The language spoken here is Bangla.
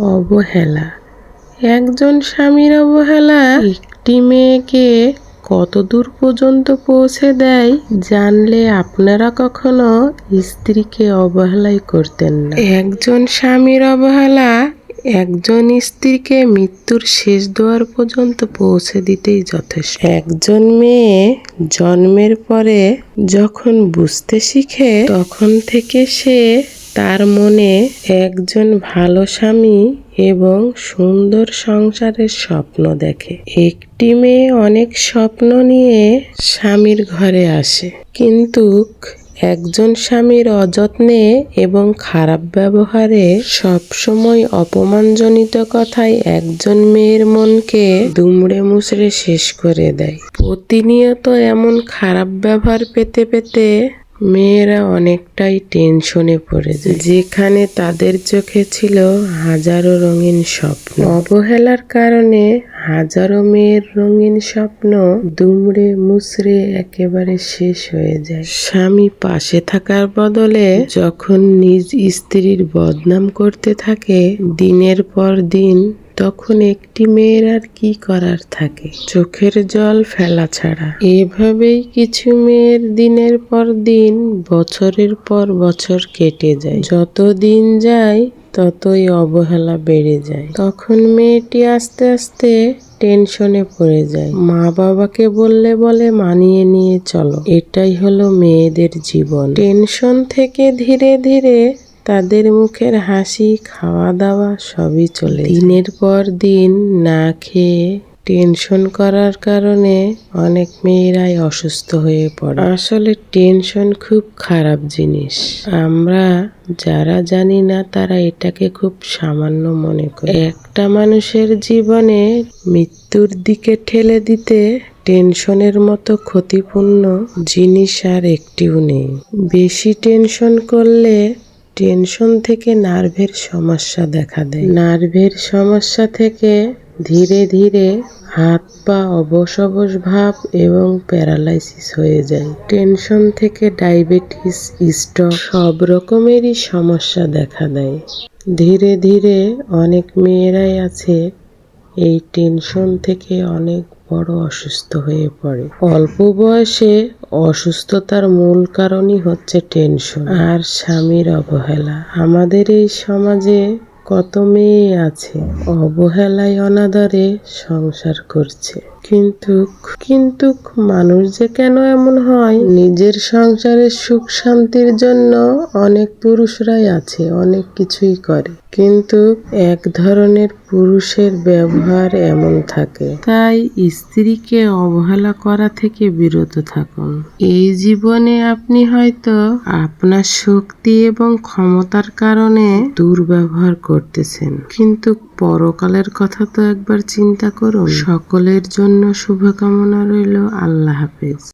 অবহেলা। একজন স্বামীর অবহেলা একটি মেয়েকে কত দূর পর্যন্ত পৌঁছে দেয় জানলে আপনারা কখনো স্ত্রীকে অবহেলাই করতেন না। একজন স্বামীর অবহেলা একজন স্ত্রীকে মৃত্যুর শেষ দুয়ার পর্যন্ত পৌঁছে দিতেই যথেষ্ট। একজন মেয়ে জন্মের পরে যখন বুঝতে শিখে তখন থেকে সে তার মনে একজন ভালো স্বামী এবং সুন্দর সংসারের স্বপ্ন দেখে। একটি মেয়ে অনেক স্বপ্ন নিয়ে স্বামীর ঘরে আসে, কিন্তু একজন স্বামীর অযত্নে এবং খারাপ ব্যবহারে সবসময় অপমানজনিত কথায় একজন মেয়ের মনকে দুমড়ে মুচড়ে শেষ করে দেয়। প্রতিনিয়ত এমন খারাপ ব্যবহার পেতে পেতে মেয়েরা অনেকটাই টেনশনে পড়ে যায়, যেখানে তাদের চোখে ছিল হাজারো রঙিন স্বপ্ন। অবহেলার কারণে হাজারো মেয়ের রঙিন স্বপ্ন দুমড়ে মুচড়ে একেবারে শেষ হয়ে যায়। স্বামী পাশে থাকার বদলে যখন নিজ স্ত্রীর বদনাম করতে থাকে দিনের পর দিন, তখন একটি মেয়ের আর কি করার থাকে? চোখের জল ফেলা ছাড়া। এভাবেই কিছু মেয়ের দিনের পর দিন, বছরের পর বছর কেটে যায়। যত দিন যায় ততই অবহেলা বেড়ে যায়। তখন মেয়েটি আস্তে আস্তে টেনশনে পড়ে যায়। মা বাবাকে বলে মানিয়ে নিয়ে চলো। এটাই হলো মেয়েদের জীবন। টেনশন থেকে ধীরে ধীরে তাদের মুখের হাসি, খাওয়া দাওয়া সবই চলে যায়। দিনের পর দিন না খেয়ে টেনশন করার কারণে অনেক মেয়েরাই অসুস্থ হয়ে পড়ে। আসলে টেনশন খুব খারাপ জিনিস। আমরা যারা জানি না তারা এটাকে খুব সামান্য মনে করে। একটা মানুষের জীবনে মৃত্যুর দিকে ঠেলে দিতে টেনশনের মতো ক্ষতিপূর্ণ জিনিস আর একটিও নেই। বেশি টেনশন করলে টেনশন থেকে নার্ভের সমস্যা দেখা দেয়। নার্ভের সমস্যা থেকে ধীরে ধীরে হাত পা অবশ অবশ ভাব এবং প্যারালাইসিস হয়ে যায়। টেনশন থেকে ডায়াবেটিস, স্ট্রোক সব রকমেরই সমস্যা দেখা দেয়। ধীরে ধীরে অনেক মেয়েরাই আছে এই টেনশন থেকে অনেক বড় অসুস্থ হয়ে পড়ে। অল্প বয়সে অসুস্থতার মূল কারণই হচ্ছে টেনশন আর স্বামীর অবহেলা। আমাদের এই সমাজে কত মেয়ে আছে অবহেলায় অনাদরে সংসার করছে, কিন্তু মানুষ যে কেন এমন হয়? নিজের সংসারের সুখ শান্তির জন্য অনেক পুরুষরাই আছে, অনেক কিছুই করে, কিন্তু এক ধরনের পুরুষের ব্যবহার এমন থাকে। তাই স্ত্রীকে অবহেলা করা থেকে বিরত থাকুন। এই জীবনে আপনি হয়তো আপনার শক্তি এবং ক্ষমতার কারণে দুর্ব্যবহার করতেছেন, কিন্তু পরকালের কথা তো একবার চিন্তা করুন। সকলের জন্য শুভকামনা রইল। আল্লাহ হাফেজ।